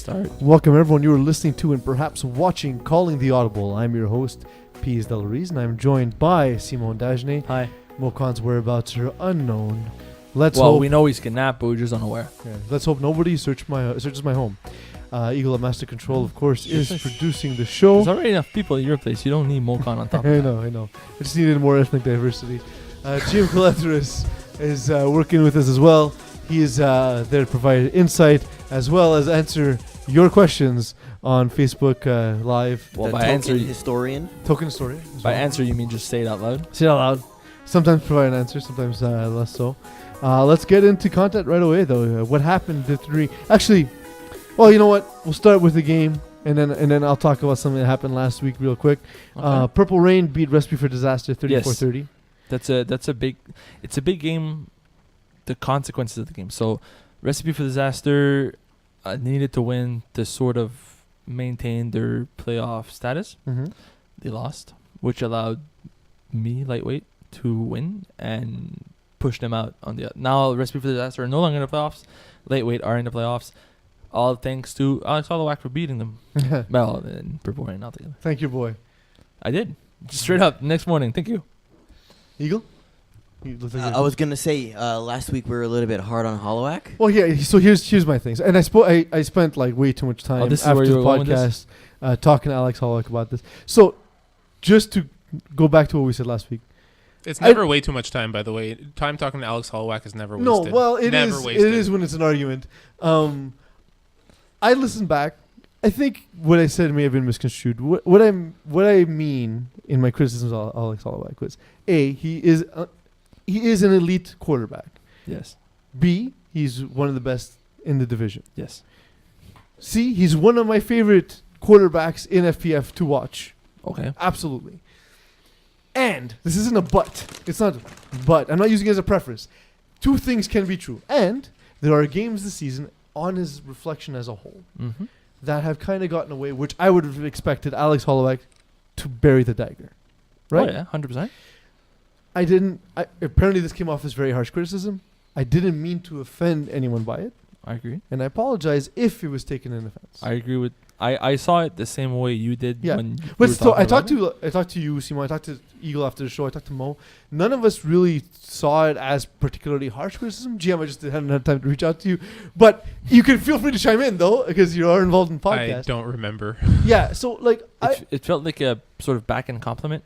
start. Welcome everyone. You are listening to and perhaps watching Calling the Audible. I'm your host, Peeze and I'm joined by Simon Dagenet. Hi. Mokan's whereabouts are unknown. Let's Well, hope. we know he's kidnapped, but we're just unaware. Yeah, let's hope nobody searches my home. Eagle at Master Control, of course, is producing the show. There's already enough people at your place. You don't need Mokan on top of that. I know. I just needed more ethnic diversity. Jim Coletteris is working with us as well. He is there to provide insight as well as answer your questions on Facebook Live. Well, the by token answer, historian. Token story. by answer, you mean just say it out loud? Say it out loud. Sometimes provide an answer, sometimes less so. Let's get into content right away, though. What happened to three? Actually, well, you know what? We'll start with the game, and then I'll talk about something that happened last week real quick. Okay. Purple Rain beat Recipe for Disaster 34-30. It's a big game. The consequences of the game. So, Recipe for Disaster needed to win to sort of maintain their playoff status. Mm-hmm. They lost, which allowed me, lightweight, to win and push them out on the. Now, Recipe for Disaster are no longer in the playoffs. Lightweight are in the playoffs. All thanks to Alex Holloway for beating them. Well, and Purple Rain altogether. Thank you, boy. I did. Just straight up next morning. Thank you. Eagle? You look like I was gonna say last week we were a little bit hard on Hollowak. Well, yeah. So here's my things, and I spent like way too much time this is after where you the were going with this? podcast talking to Alex Holloway about this. So, just to go back to what we said last week. It's never way too much time, by the way. Time talking to Alex Hollowak is never wasted. No, well, it never is. wasted. It is when it's an argument. I listened back. I think what I said may have been misconstrued. What I mean in my criticisms of Alex Holloway was he is an elite quarterback. Yes. B, he's one of the best in the division. Yes. C, he's one of my favorite quarterbacks in FPF to watch. Okay. Absolutely. And this isn't a but. It's not but. I'm not using it as a preference. Two things can be true. And there are games this season on his reflection as a whole that have kind of gotten away, which I would have expected Alex Holloway to bury the dagger. Right? Oh, yeah, 100%. I didn't. Apparently, this came off as very harsh criticism. I didn't mean to offend anyone by it, I agree. and I apologize if it was taken in offense. I agree with. I saw it the same way you did. Yeah. When But we were so I talking talked to you, Simon. I talked to Eagle after the show. I talked to Mo. None of us really saw it as particularly harsh criticism. GM, I just hadn't had time to reach out to you, but you can feel free to chime in though, because you are involved in podcasts. I don't remember. Yeah. So like, it felt like a sort of back end compliment.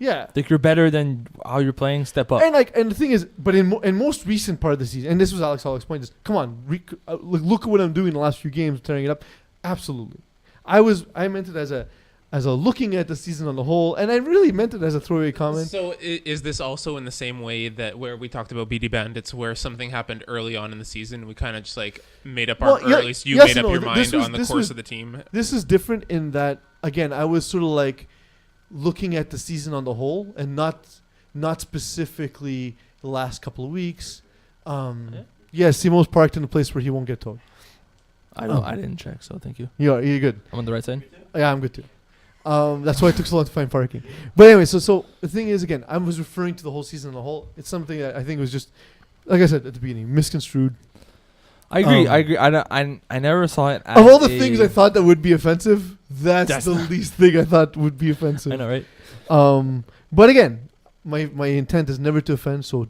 yeah. Like you're better than how you're playing. Step up. And the thing is, but in most recent part of the season, and this was Alex Holloway's point, is come on, look at what I'm doing the last few games, tearing it up. Absolutely, I meant it as a looking at the season on the whole, and I really meant it as a throwaway comment. So is this also in the same way that where we talked about BD Bandits, where something happened early on in the season, we kind of just like made up or at least you made up your mind on the course of the team? This is different in that, again, I was sort of like looking at the season on the whole and not specifically the last couple of weeks. Yeah, Simo's parked in a place where he won't get towed. I don't. I didn't check, so thank you. You're good. I'm on the right side. Yeah, I'm good too. That's why it took so long to find parking. But anyway, so the thing is, again, I was referring to the whole season on the whole. It's something that I think was just, like I said at the beginning, misconstrued. I agree. I never saw it as Of all the things I thought that would be offensive, that's the least thing I thought would be offensive. I know, right? But again, my intent is never to offend, so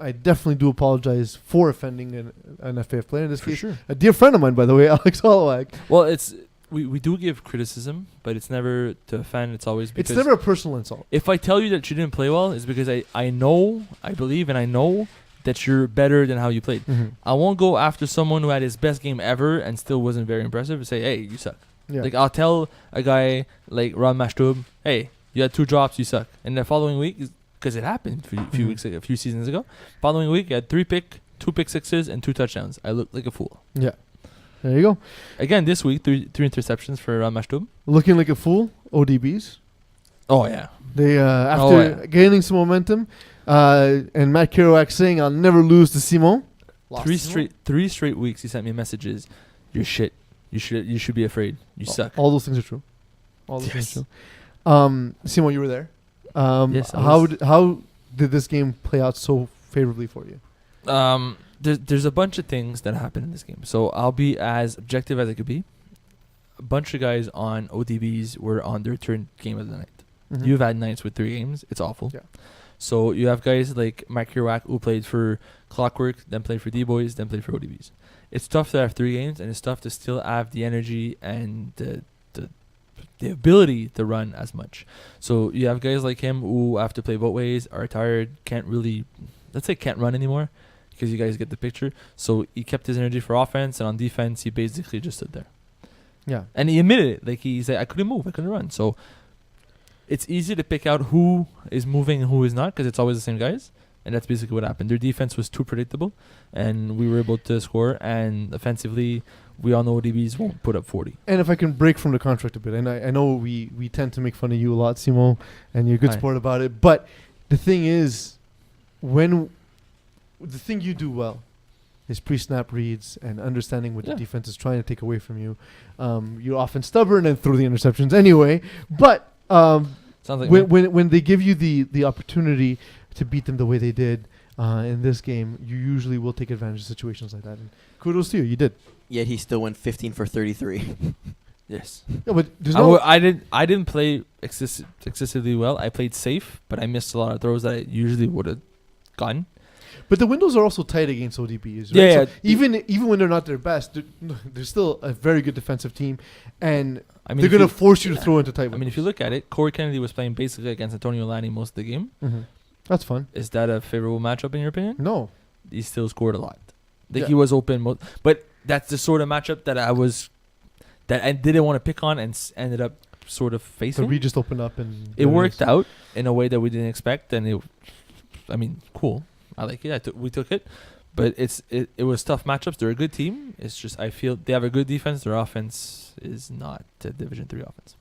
I definitely do apologize for offending an FAF player in this For case. sure. A dear friend of mine, by the way, Alex Holloway. Well, it's we do give criticism, but it's never to offend. It's always because It's never a personal insult. if I tell you that you didn't play well, it's because I know, I believe, and I know that you're better than how you played. Mm-hmm. I won't go after someone who had his best game ever and still wasn't very impressive and say, hey, you suck. Yeah. Like, I'll tell a guy like Ron Mashtub, hey, you had 2 drops, you suck. And the following week, because it happened a few seasons ago, following week, I had 2 pick sixes and 2 touchdowns. I looked like a fool. Yeah. There you go. Again, this week, 3 interceptions for Ron Mashtub. Looking like a fool, ODBs. Oh, yeah. They after gaining some momentum, and Matt Kerouac saying, "I'll never lose to Simon." 3 straight weeks, he sent me messages. You're shit. You should be afraid. You suck. All those things are true. All those things are true. Simon, you were there. Yes. How did this game play out so favorably for you? there's a bunch of things that happen in this game. So I'll be as objective as I could be. A bunch of guys on ODBs were on their third game of the night. Mhm. You've had nights with 3 games. It's awful. Yeah. So you have guys like Mike Kirawak who played for Clockwork, then played for D-Boys, then played for ODBs. It's tough to have 3 games, and it's tough to still have the energy and the ability to run as much. So you have guys like him who have to play both ways, are tired, can't really, let's say can't run anymore, because you guys get the picture. So he kept his energy for offense, and on defense, he basically just stood there. Yeah. And he admitted it. Like, he said, I couldn't move, I couldn't run. So it's easy to pick out who is moving and who is not, because it's always the same guys. And that's basically what happened. Their defense was too predictable, and we were able to score. And offensively, we all know DBs won't put up 40. And if I can break from the contract a bit, and I know we tend to make fun of you a lot, Simo, and you're a good Hi. sport about it. But the thing is, the thing you do well is pre-snap reads and understanding what Yeah. the defense is trying to take away from you. You're often stubborn and throw the interceptions anyway. But Sounds like me. when they give you the opportunity to beat them the way they did in this game, you usually will take advantage of situations like that. And kudos to you, you did. Yet he still went 15 for 33. Yes. Yeah, but there's no. I didn't play excessively well. I played safe, but I missed a lot of throws that I usually would have gotten. But the windows are also tight against ODBs. Right? Yeah, So even when they're not their best, they're still a very good defensive team, and I mean, they're going to force you to throw into tight windows. I mean, if you look at it, Corey Kennedy was playing basically against Antonio Lani most of the game. Mhm. That's fun. Is that a favorable matchup in your opinion? No. He still scored a lot. Like, Yeah. he was open, but that's the sort of matchup that I didn't want to pick on and ended up sort of So facing. we just opened up and It worked out in a way that we didn't expect, and cool. I like it. We took it, but it was tough matchups. They're a good team. It's just I feel they have a good defense. Their offense is not a Division 3 offense.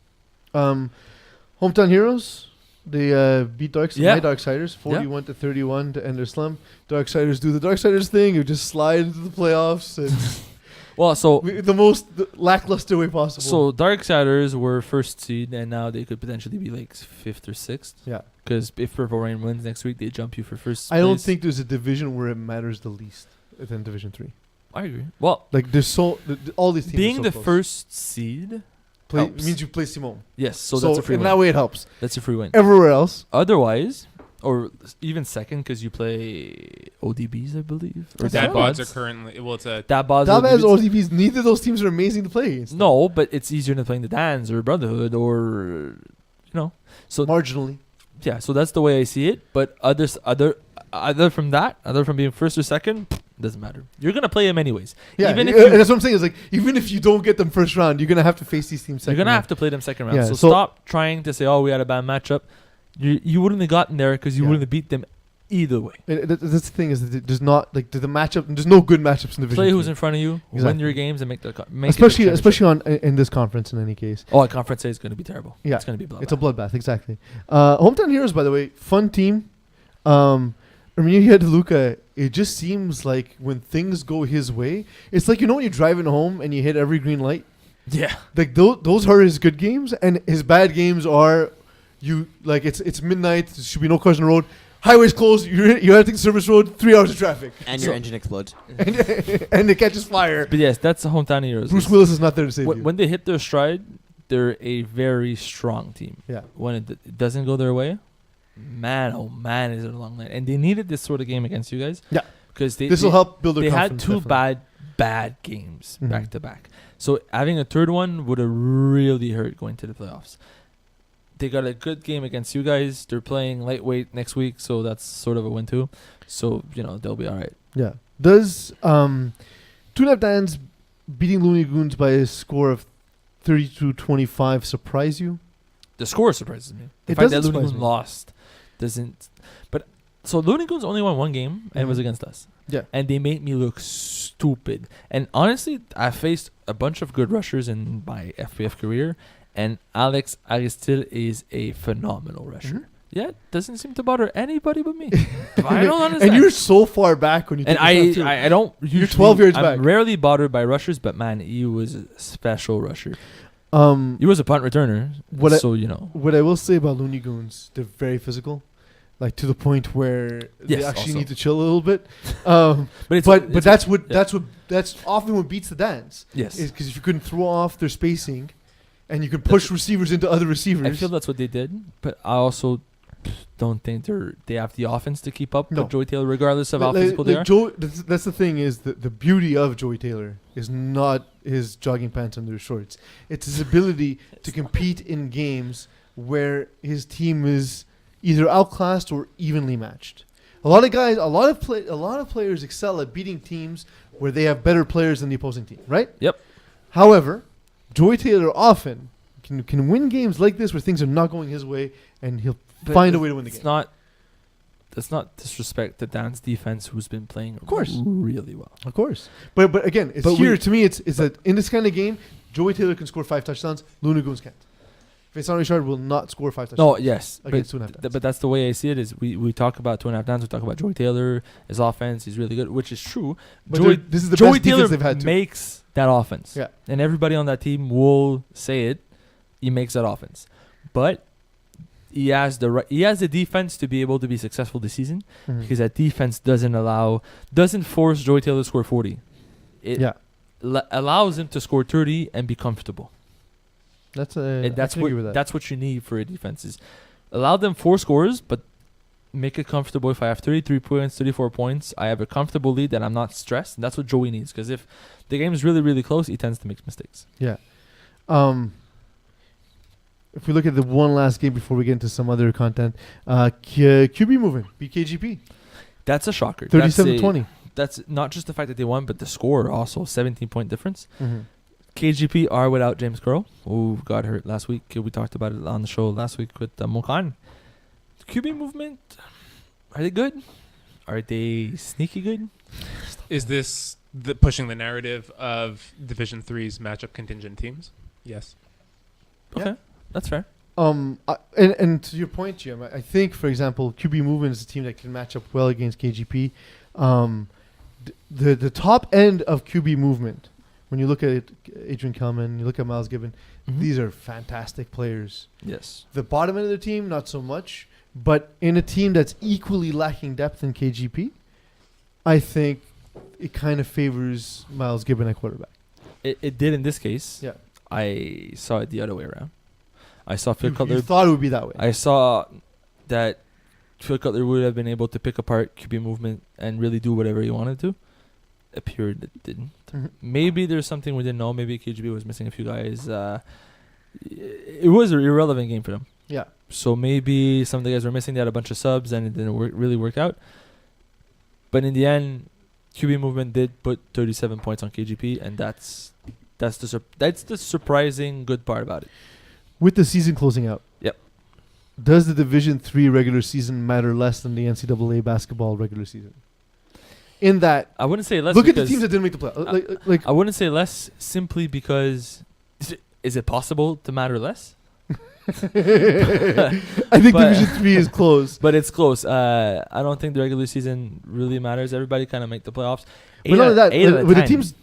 Hometown Heroes. They beat my Darksiders 41-31 to end their slump. Darksiders do the Darksiders thing. You just slide into the playoffs and Well, so the most lackluster way possible. So Darksiders were first seed, and now they could potentially be like 5th or 6th. yeah, Because if Purple Rain wins next week, they jump you for first. I don't place. think there's a division where it matters the least than Division 3. I agree. Well, Like there's all these teams being are so the close. first seed helps. means you play Simone. Yes, so that's a free in win. that way it helps. That's a free win. Everywhere else, Otherwise, or even second, because you play ODBs, I believe. Or Dad bods Bods. are currently it's a Dad bods. Davaz ODBs. ODBs, neither of those teams are amazing to play against. No, but it's easier than playing the Dans or Brotherhood or, So Marginally. yeah, so that's the way I see it. But other from being first or second, doesn't matter. You're gonna play them anyways. Yeah, Even if and you- that's what I'm saying. Is like even if you don't get them first round, you're gonna have to face these teams second. You're gonna round. have to play them second round. Yeah, so so- stop trying to say, "Oh, we had a bad matchup." You wouldn't have gotten there because you Yeah. wouldn't have beat them either way. That's the thing is that there's not like the matchup. There's no good matchups in Division. Play who's 3. in front of you, win Exactly. your games, and make the make especially it a championship. on in this conference. In any case, Oh, Conference A is going to be terrible. Yeah, It's going to be bloodbath. it's a bloodbath. Exactly. Hometown Heroes, by the way, fun team. I mean, you had Luca. It just seems like when things go his way, it's like when you're driving home and you hit every green light. Yeah. Like those are his good games, and his bad games are it's midnight. There should be no cars on the road. Highway's closed. You have to take the service road. 3 hours of traffic, And your engine explodes. and it catches fire. But yes, that's the Hometown Heroes. Bruce Willis is not there to save you. When they hit their stride, they're a very strong team. Yeah. When it doesn't go their way, man, oh man, is it a long night. And they needed this sort of game against you guys. Yeah. Because This will help build their they had confidence. two definitely. bad games Mhm. back to back. So having a third one would have really hurt going to the playoffs. They got a good game against you guys. They're playing lightweight next week, so that's sort of a win too. So, they'll be all right. Yeah. Does Tunap Dan's beating Looney Goons by a score of 32-25 surprise you? The score surprises me. The It fact that doesn't Looney surprise Goons me. lost doesn't. But so Looney Goons only won one game, and it was Mhm. against us. Yeah. And they made me look stupid. And honestly, I faced a bunch of good rushers in my FPF career, and Alex Aristil is a phenomenal rusher. Mhm. Yeah, doesn't seem to bother anybody but me. I don't understand. And you're so far back when you And take this out, too. I don't. Usually, 12 yards I'm back. rarely bothered by rushers, but man, he was a special rusher. Um, He was a punt returner, What I- so What I will say about Looney Goons, they're very physical. like to the point where they Yes, actually also. need to chill a little bit. But That's often what beats the dance. Yes. Is because if you couldn't throw off their spacing, and you can push receivers into other receivers. I feel that's what they did, but I also don't think they have the offense to keep up No. with Joey Taylor, regardless of how physical they are. That's the thing is the beauty of Joey Taylor is not his jogging pants under his shorts. It's his ability to compete in games where his team is either outclassed or evenly matched. A lot of players excel at beating teams where they have better players than the opposing team, right? Yep. However, Joey Taylor often can win games like this where things are not going his way, and he'll find a way to win the game. That's not disrespect to Dan's defense, who's been playing, of course, really well. Of course, but again, to me, it's that in this kind of game, Joey Taylor can score 5 touchdowns. Looney Tunes can't. Vincent Richard will not score 5 touchdowns. No, yes, against 2.5 downs. but that's the way I see it. Is we talk about 2.5 downs, we talk about Joey Taylor, his offense, he's really good, which is true. But this is the Joey best Taylor defense they've had. makes that offense, Yeah, and everybody on that team will say it. He makes that offense, but he has the defense to be able to be successful this season, because that defense doesn't force Joey Taylor to score 40. It allows him to score 30 and be comfortable. that's what you need for a defense, is allow them 4 scores, but make it comfortable. If I have 33 points, 34 points, I have a comfortable lead and I'm not stressed. And that's what Joey needs, because if the game is really, really close, he tends to make mistakes. Yeah. If we look at the one last game before we get into some other content, QB movement, BKGP. That's a shocker. 37-20. That's not just the fact that they won, but the score also, 17-point difference. Mm-hmm. KGP are without James Curl, who got hurt last week. We talked about it on the show last week with Mokan. QB movement, are they good? Are they sneaky good? Is this pushing the narrative of Division 3's matchup contingent teams? Yes. Okay, that's fair. And to your point, Jim, I think, for example, QB movement is a team that can match up well against KGP. The top end of QB movement, when you look at it, Adrian Kelman, you look at Miles Gibbon, these are fantastic players. Yes. The bottom end of the team, not so much. But in a team that's equally lacking depth in KGP, I think it kind of favors Miles Gibbon at quarterback. It did in this case. Yeah. I saw it the other way around. I saw Phil Cutler. You thought it would be that way. I saw that Phil Cutler would have been able to pick apart QB movement and really do whatever he wanted to. Appeared it didn't. Mm-hmm. Maybe there's something we didn't know. Maybe KGB was missing a few guys. It was an irrelevant game for them. Yeah. So maybe some of the guys were missing. They had a bunch of subs and it didn't really work out. But in the end, QB movement did put 37 points on KGP, and that's the surprising good part about it. With the season closing out. Yep. Does the Division 3 regular season matter less than the NCAA basketball regular season? In that, I wouldn't say less. Look at the teams that didn't make the play. I wouldn't say less simply because is it possible to matter less? I think Division 3 is close. But it's close. I don't think the regular season really matters. Everybody kind of make the playoffs. But not only that, but the teams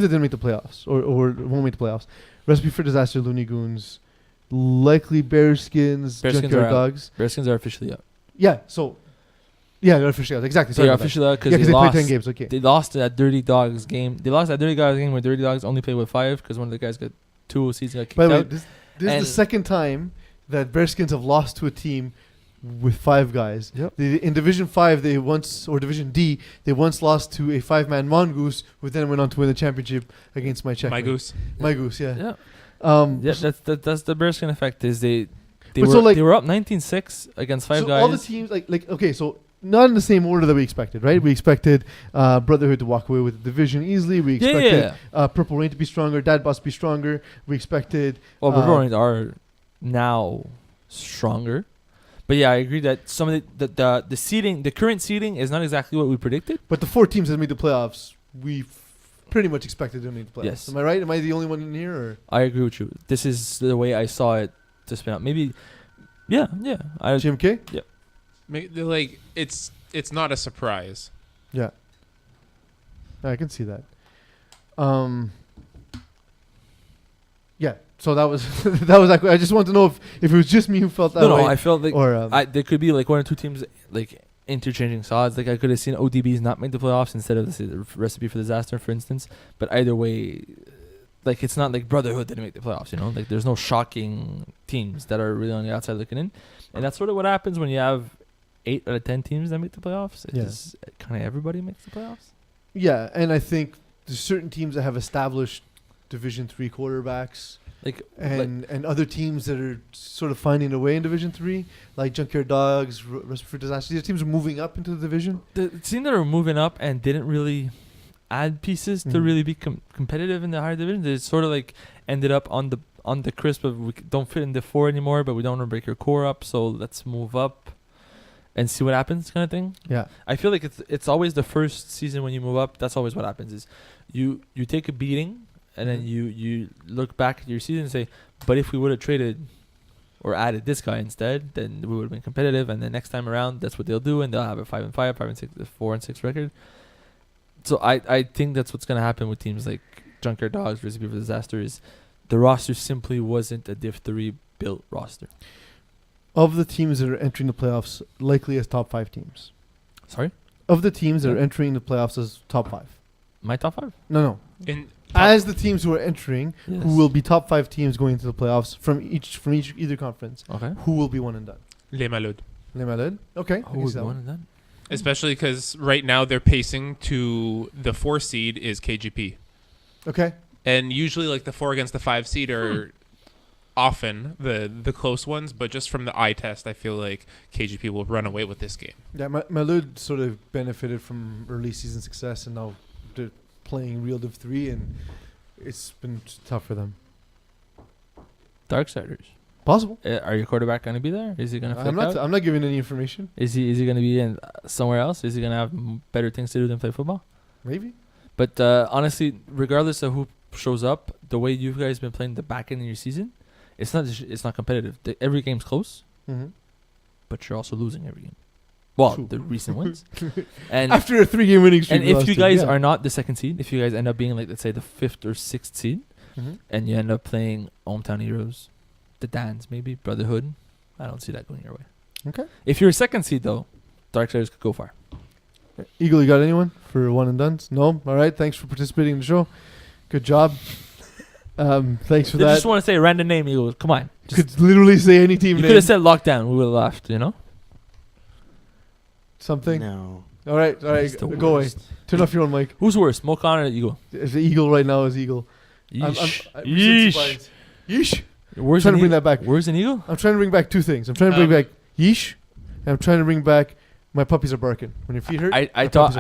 that didn't make the playoffs or won't make the playoffs, Recipe for Disaster, Looney Goons, likely Bearskins, Junkyard Dogs. Bearskins are officially out. Yeah, so... Yeah, they're officially out. Exactly. They're officially out because they played 10 games. Okay. They lost that Dirty Dogs game. They lost that Dirty Dogs game where Dirty Dogs only played with 5 because one of the guys got 2 seasons got kicked By the way, out. this is the second time that Bearskins have lost to a team with 5 guys. Yep. In Division 5, or Division D, they once lost to a 5-man Mongoose, who then went on to win the championship against My Goose, yeah. Yeah. That's the Bearskin effect. Is they were up 19-6 against 5 guys. All the teams okay, so not in the same order that we expected, right? We expected Brotherhood to walk away with the division easily. We expected Purple Rain to be stronger, Dad Boss to be stronger. We expected... Purple Rain are now stronger. But yeah, I agree that some of the seeding, the current seeding is not exactly what we predicted. But the 4 teams that made the playoffs, we pretty much expected them to make the playoffs. Yes. Am I right? Am I the only one in here? Or? I agree with you. This is the way I saw it to spin out. Maybe, yeah. GMK? Yeah. Like it's not a surprise. Yeah, I can see that. Yeah. So that was that was like, I just want to know if it was just me who felt that way. No, I felt like or there could be like one or two teams like interchanging sides. Like I could have seen ODBs not make the playoffs instead of the Recipe for Disaster, for instance. But either way, like it's not like Brotherhood didn't make the playoffs. You know, like there's no shocking teams that are really on the outside looking in, and that's sort of what happens when you have 8 out of 10 teams that make the playoffs. It's kind of everybody makes the playoffs. Yeah, and I think there's certain teams that have established Division 3 quarterbacks. And other teams that are sort of finding a way in Division 3, like Junkyard Dogs, Recipe for Disaster. These teams are moving up into the division. The team that are moving up and didn't really add pieces to really be competitive in the higher division, they sort of like ended up on the crisp of we don't fit in the 4 anymore, but we don't want to break your core up, so let's move up and see what happens, kind of thing. Yeah, I feel like it's always the first season when you move up. That's always what happens is you take a beating. And then you look back at your season and say, but if we would have traded or added this guy instead, then we would have been competitive. And then next time around, that's what they'll do, and they'll have a 5-5, 5-6, 4-6 record. So I think that's what's gonna happen with teams like Junkyard Dogs, Recipe for Disaster. Is the roster simply wasn't a Div 3 built roster. Of the teams that are entering the playoffs, likely as top 5 teams. Sorry? Of the teams that are entering the playoffs as top 5. My top 5? No. As the teams who are entering, who will be top 5 teams going into the playoffs from either conference. Okay. Who will be one and done? Les Malades. Les Malades. Okay. Who will be one and done? Especially because right now they're pacing to the 4 seed is KGP. Okay. And usually like the 4 against the 5 seed are often the close ones, but just from the eye test, I feel like KGP will run away with this game. Yeah, Malud sort of benefited from early season success, and now they're playing real Div 3, and it's been tough for them. Darksiders. Possible. Are your quarterback going to be there? Is he going to I'm not giving any information. Is he going to be in somewhere else? Is he going to have better things to do than play football? Maybe. But honestly, regardless of who shows up, the way you guys been playing the back end of your season, it's not competitive. Every game's close, but you're also losing every game. Well, True. The recent ones. And after a 3-game winning streak. And if you guys are not the 2nd seed, if you guys end up being like, let's say, the 5th or 6th seed, and you end up playing Hometown Heroes, the Dans maybe, Brotherhood, I don't see that going your way. Okay. If you're a 2nd seed though, Darksiders could go far. Eagle, you got anyone for one and dones? No? All right. Thanks for participating in the show. Good job. Thanks for that. I just want to say a random name, Eagle. Come on. You could literally say any team You name. could have said Lockdown. We would have laughed, you know? Something? No. All right. Go away. Turn off your own mic. Who's worse, Mo Connor or Eagle? If the Eagle right now is Eagle. Yeesh. Yeesh. Where's I'm trying to bring that back. Where's an Eagle? I'm trying to bring back 2 things. I'm trying to bring back yeesh, and I'm trying to bring back my puppies are barking. When your feet hurt, I thought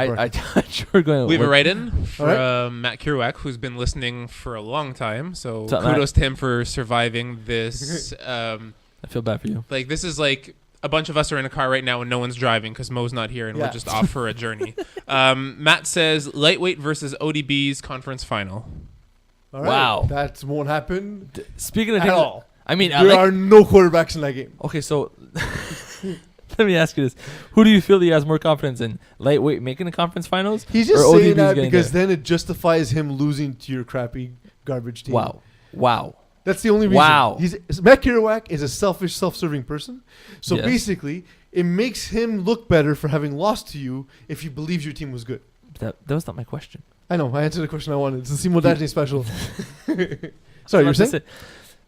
you were going. We have a write-in from Matt Kirouac, who's been listening for a long time. So kudos to him for surviving this. I feel bad for you. Like this is like a bunch of us are in a car right now and no one's driving because Mo's not here and we're just off for a journey. Matt says lightweight versus ODB's conference final. All right. Wow, that won't happen. Speaking of at all, I mean, there are no quarterbacks in that game. Okay, so let me ask you this: who do you feel he has more confidence in, lightweight making the conference finals? He's just or saying ODB's that because then it justifies him losing to your crappy garbage team. Wow. That's the only reason. Wow. Matt Kirouac is a selfish, self-serving person. So basically, it makes him look better for having lost to you if he believes your team was good. That was not my question. I know. I answered the question I wanted. It's the Simo Dajny special. Sorry, you're saying?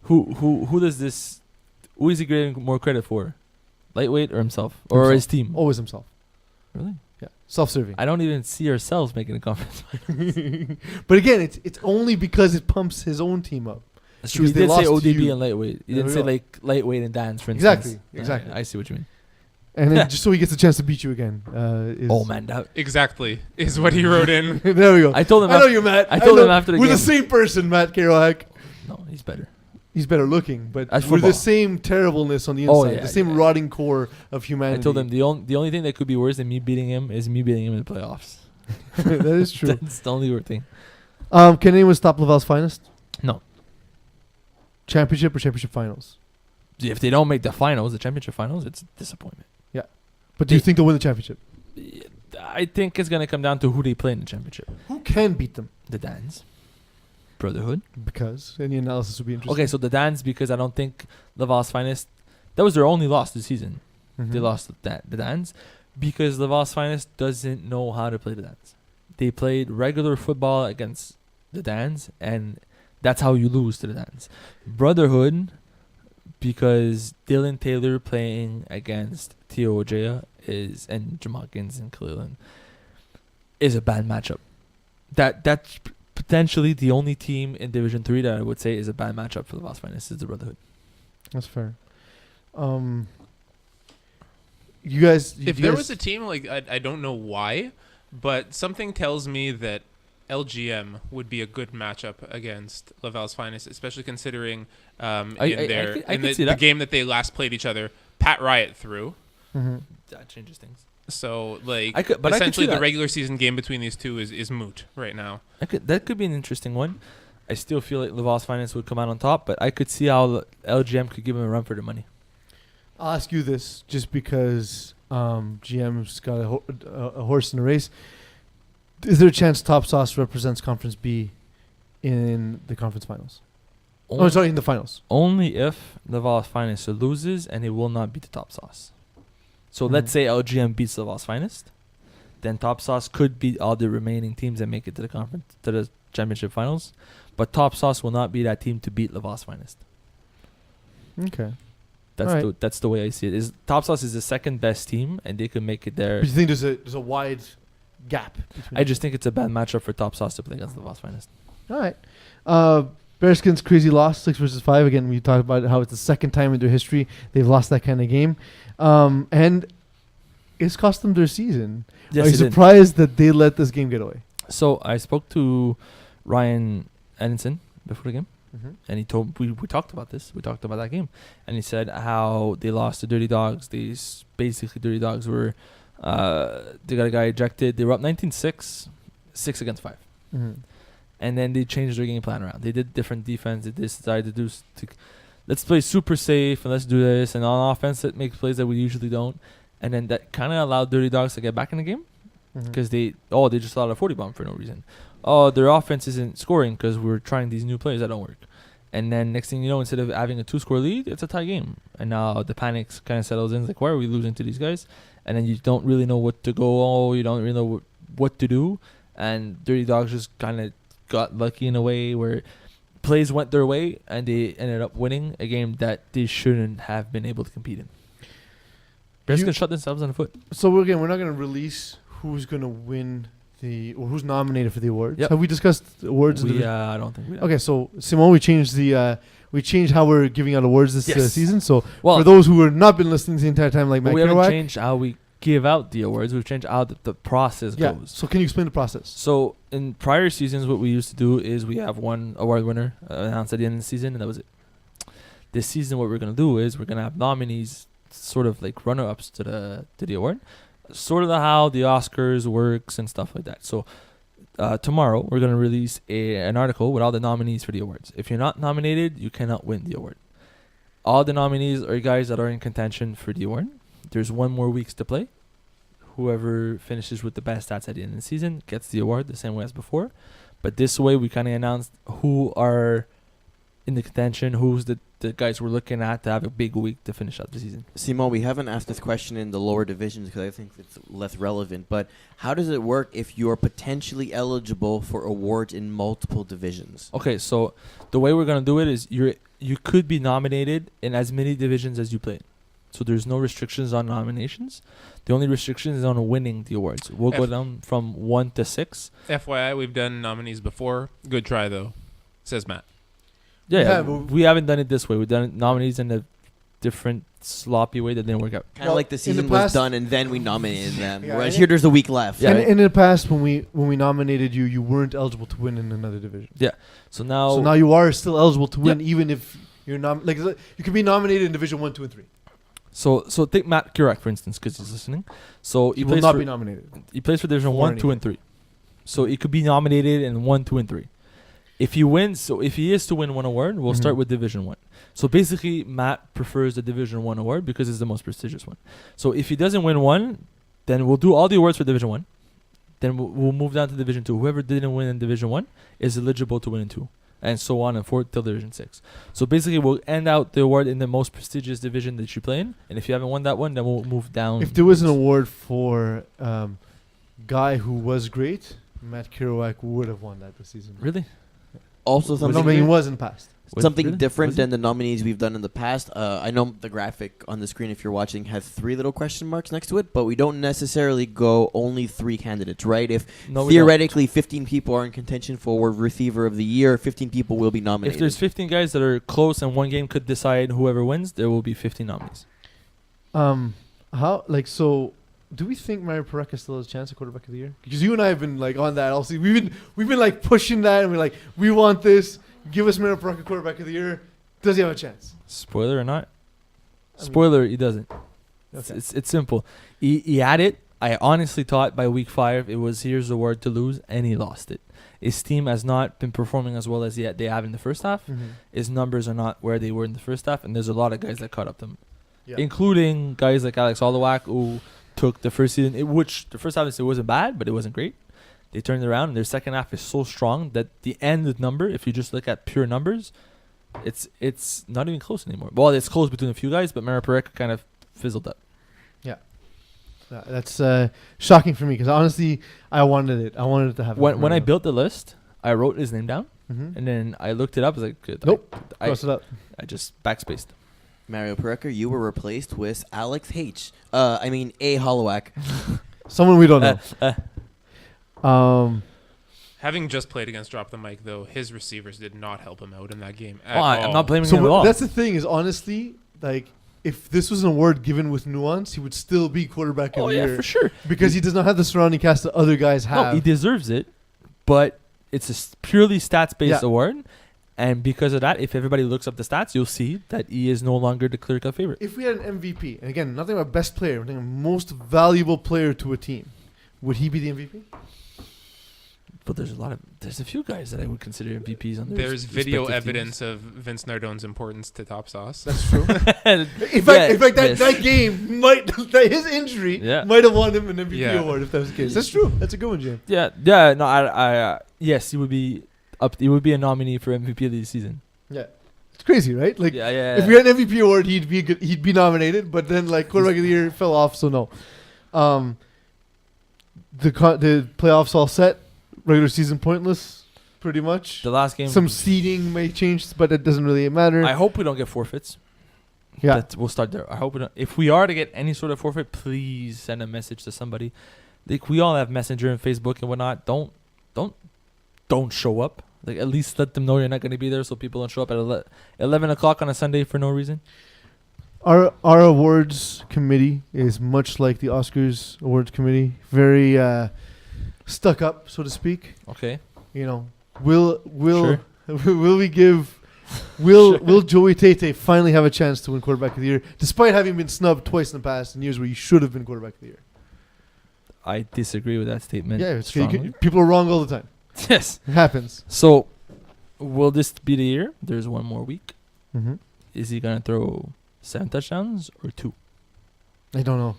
Who does this? Who is he getting more credit for? Lightweight or himself? Or his team? Always himself. Really? Yeah. Self-serving. I don't even see ourselves making a conference. But again, it's only because it pumps his own team up. That's true. He did say ODB and lightweight. He didn't say like lightweight and dance, for instance. Exactly. I see what you mean. And then just so he gets a chance to beat you again. Exactly is what he wrote in. There we go. I told him. I know you, Matt. I told him after the game. We're the same person, Matt Kirouac. No, he's better. He's better looking, but we're the same terribleness on the inside. The same rotting core of humanity. I told him the only thing that could be worse than me beating him is me beating him in the playoffs. That is true. That's the only weird thing. Can anyone stop Laval's finest? No. Championship or championship finals? If they don't make the finals, the championship finals, it's a disappointment. Yeah. But do you think they'll win the championship? I think it's going to come down to who they play in the championship. Who can beat them? The Dans. Brotherhood. Because any analysis would be interesting. Okay, so the Dans, because I don't think Laval's Finest, that was their only loss this season. Mhm. They lost the Dans because Laval's Finest doesn't know how to play the Dans. They played regular football against the Dans, and that's how you lose to the Dans. Brotherhood, because Dylan Taylor playing against Theo Ojea and Jamal Gins and Khalilin is a bad matchup. That's potentially the only team in Division 3 that I would say is a bad matchup for the Laval's Finest is the Brotherhood. That's fair. You guys. If there was a team, like, I don't know why, but something tells me that LGM would be a good matchup against Laval's Finest, especially considering the game that they last played each other, Pat Riot threw. Mm-hmm. That changes things. So, like, but essentially the regular season game between these two is moot right now. That could be an interesting one. I still feel like Laval's Finance would come out on top, but I could see how LGM could give him a run for the money. I'll ask you this just because GM's got a horse in the race. Is there a chance Top Sauce represents Conference B in the conference finals? In the finals. Only if Laval's Finest loses, and it will not beat the Top Sauce. So let's say LGM beats Laval's Finest, then Top Sauce could beat all the remaining teams and make it to the championship finals, but Top Sauce will not be that team to beat Laval's Finest. Okay. That's the way I see it. Top Sauce is the second best team, and they could make it there. But you think there's a wide gap? I just think it's a bad matchup for Top Sauce to play against Laval's Finest. All right. Bearskins crazy loss 6-5. Again, we talked about how it's the second time in their history they've lost that kind of game, and it's cost them their season. Yes, Are you surprised that they let this game get away? So I spoke to Ryan Edinson before the game. Mm-hmm. And he told we talked about this. We talked about that game, and he said how they lost to Dirty Dogs. Dirty Dogs were they got a guy ejected. They were up 19-6, 6 against 5, and then they changed their game plan around. They did different defense. They decided to let's play super safe and let's do this. And on offense, it makes plays that we usually don't. And then that kind of allowed Dirty Dogs to get back in the game because they just allowed a 40 bomb for no reason. Their offense isn't scoring because we're trying these new plays that don't work. And then next thing you know, instead of having a 2-score lead, it's a tie game. And now the panic kind of settles in. It's like, why are we losing to these guys? And then you don't really know what to go. You don't really know what to do. And Dirty Dogs just kind of got lucky in a way where plays went their way and they ended up winning a game that they shouldn't have been able to compete in. Bears can shut themselves on the foot. So we're not going to release who's going to win or who's nominated for the awards. Yep. Have we discussed awards? I don't think we have. Okay, so Simone, we changed how we're giving out awards this season. So for those who have not been listening the entire time, like Matt we haven't Kerouac, changed how we give out the awards. We've changed how the process goes. So can you explain the process? So in prior seasons, what we used to do is we have one award winner announced at the end of the season, and that was it. This season, what we're going to do is we're going to have nominees, sort of like runner-ups to the award. Sort of how the Oscars works and stuff like that. So tomorrow we're going to release an article with all the nominees for the awards. If you're not nominated, you cannot win the award. All the nominees are guys that are in contention for the award. There's one more weeks to play. Whoever finishes with the best stats at the end of the season gets the award the same way as before. But this way we kind of announced who are in the contention, who's the guys we're looking at to have a big week to finish out the season. Simon, we haven't asked this question in the lower divisions because I think it's less relevant, but how does it work if you're potentially eligible for awards in multiple divisions? Okay, so the way we're going to do it is you could be nominated in as many divisions as you play. So there's no restrictions on nominations. The only restriction is on winning the awards. We'll go down from 1 to 6. FYI, we've done nominees before. Good try, though, says Matt. Yeah, we haven't done it this way. We've done nominees in a different sloppy way that didn't work out. Kind of like the season was done and then we nominated them. Yeah, whereas here there's a week left. Yeah, and in the past when we nominated you, you weren't eligible to win in another division. Yeah. So now you are still eligible to win even if you're you can be nominated in Division 1, 2, and 3. So take Matt Kerouac, for instance, because he's listening. So he will not be nominated. He plays for Division 1, 2, and 3. So he could be nominated in 1, 2, and 3. If he wins, so if he is to win one award, we'll start with Division 1. So basically, Matt prefers the Division 1 award because it's the most prestigious one. So if he doesn't win one, then we'll do all the awards for Division 1. Then we'll move down to Division 2. Whoever didn't win in Division 1 is eligible to win in 2. and so on and forth till Division 6. So basically, we'll end out the award in the most prestigious division that you play in, and if you haven't won that one, then we'll move down. If there was an award for guy who was great, Matt Kerouac would have won that this season. Really? Also, something he wasn't past. something really? different than the nominees we've done in the past. I know the graphic on the screen, if you're watching, has 3 little question marks next to it, but we don't necessarily go only 3 candidates, right? If theoretically 15 people are in contention for receiver of the year, 15 people will be nominated. If there's 15 guys that are close and one game could decide whoever wins, there will be 15 nominees. Do we think Mario Pareca still has a chance at quarterback of the year? Because you and I have been like on that. Also, we've been like pushing that, and we're like, we want this. Give us Mario Pareca quarterback of the year. Does he have a chance? Spoiler or not? Spoiler, he doesn't. Okay. It's simple. He had it. I honestly thought by week 5 it was here's the word to lose, and he lost it. His team has not been performing as well as they have in the first half. Mm-hmm. His numbers are not where they were in the first half, and there's a lot of guys that caught up to him, Yeah. including guys like Alex Hollowak, who took the first season, which the first half it wasn't bad, but it wasn't great. They turned it around, and their second half is so strong that the end number, if you just look at pure numbers, it's not even close anymore. Well, it's close between a few guys, but Mario Pareca kind of fizzled up. That's shocking for me because honestly, I wanted it. I wanted it to happen. When I built the list, I wrote his name down, Mm-hmm. and then I looked it up. I was like, good. Nope. I Cross it up. just backspaced. Mario Pareca, you were replaced with Alex A. Hollowak. Someone we don't know. Having just played against Drop the Mic, though, his receivers did not help him out in that game at Oh, all. I'm not blaming So him at all. that's the thing is honestly, like, if this was an award given with nuance, he would still be quarterback of Oh the yeah, year for sure. because he does not have the surrounding cast that other guys have. No, he deserves it, but it's a purely stats-based Yeah. award, and because of that, if everybody looks up the stats, you'll see that he is no longer the clear-cut favorite. If we had an MVP, and again, nothing about best player, we're thinking most valuable player to a team, would he be the MVP? But there's a few guys that I would consider MVPs on their There's video respective evidence of Vince Nardone's importance to Top Sauce. That's true. teams. In fact, that game might his injury Yeah. might have won him an MVP Yeah. award if that was the case. That's true. That's a good one, Jim. Yeah, no, yes, he would be up. He would be a nominee for MVP of the season. Yeah, it's crazy, right? Like, Yeah. if we had an MVP award, he'd be nominated, but then like quarterback of the year fell off, so no. The playoffs all set. Regular season pointless, pretty much. The last game, Some seeding may change, but it doesn't really matter. I hope we don't get forfeits. Yeah. We'll start there. I hope we don't. If we are to get any sort of forfeit, please send a message to somebody. Like, we all have Messenger and Facebook and whatnot. Don't show up. Like, at least let them know you're not going to be there, so people don't show up at 11 o'clock on a Sunday for no reason. Our awards committee is much like the Oscars awards committee, very stuck up, so to speak. Okay. You know, will Sure. will Joey Tate finally have a chance to win quarterback of the year, despite having been snubbed twice in the past in years where he should have been quarterback of the year? I disagree with that statement. Yeah, strongly. people are wrong all the time. Yes. It happens. So, will this be the year? There's one more week. Mm-hmm. Is he going to throw 7 touchdowns or 2? I don't know.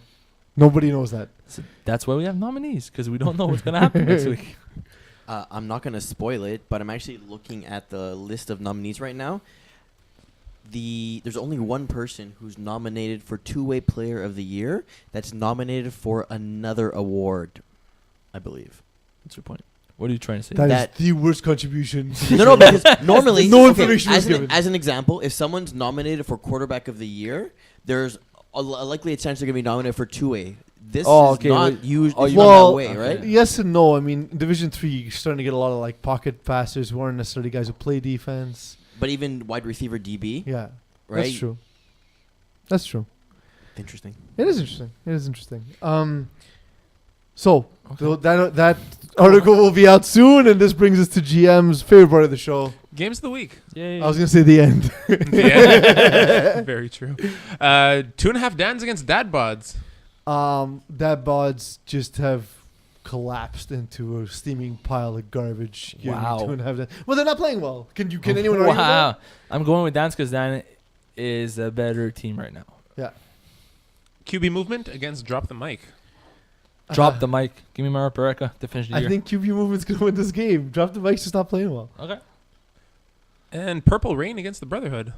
Nobody knows that. So that's why we have nominees, because we don't know what's going to happen next week. I'm not going to spoil it, but I'm actually looking at the list of nominees right now. There's only one person who's nominated for two-way player of the year that's nominated for another award, I believe. What's your point? What are you trying to say? That is the worst contribution. No, because normally, No information was given. as an example, if someone's nominated for quarterback of the year, there's a likely chance they're going to be nominated for two-way. This is not used that way, right? Yes and no. I mean, Division 3, you're starting to get a lot of like pocket passers who aren't necessarily guys who play defense. But even wide receiver DB, Yeah, right? that's true. That's true. Interesting. It is interesting. So Okay. that article will be out soon, and this brings us to GM's favorite part of the show. Games of the week. Yay. I was gonna say the end. Yeah. Very true. 2.5 Dans against Dad Bods. That bods just have collapsed into a steaming pile of garbage. Give me Wow. 2.5 Dan. Well, they're not playing well. Can anyone argue with that? Wow. I'm going with Dan because Dan is a better team right now. Yeah. QB movement against Drop the Mic. Drop the mic. Give me Mario Pareca to finish the I year. think QB movement's gonna win this game. Drop the mic to stop playing well. Okay. And Purple Rain against the Brotherhood.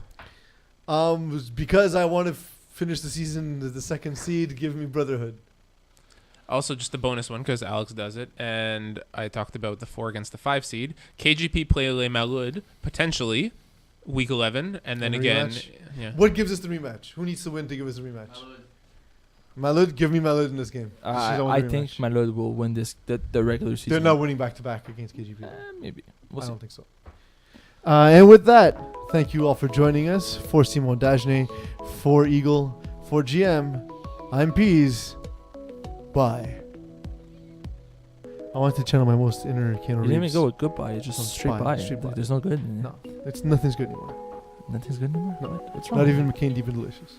Because I want to finish the season as the second seed, give me Brotherhood. Also, just a bonus one because Alex does it, and I talked about the 4 against the 5 seed. KGP play Les Malud, potentially, week 11, and then again... Yeah. What gives us the rematch? Who needs to win to give us the rematch? Malud, give me Malud in this game. I think Malud will win the regular season. They're not winning back-to-back against KGP. Maybe. I don't think so. And with that, thank you all for joining us. For Simon Dagenet, for Eagle, for GM, I'm Peeze. Bye. I want to channel my most inner Keanu Reeves. You didn't even go with goodbye. It's just straight by. Straight by. There's no good in it. No, nothing's good anymore. Nothing's good anymore? No. What's wrong? Not even McCain Deep and Delicious.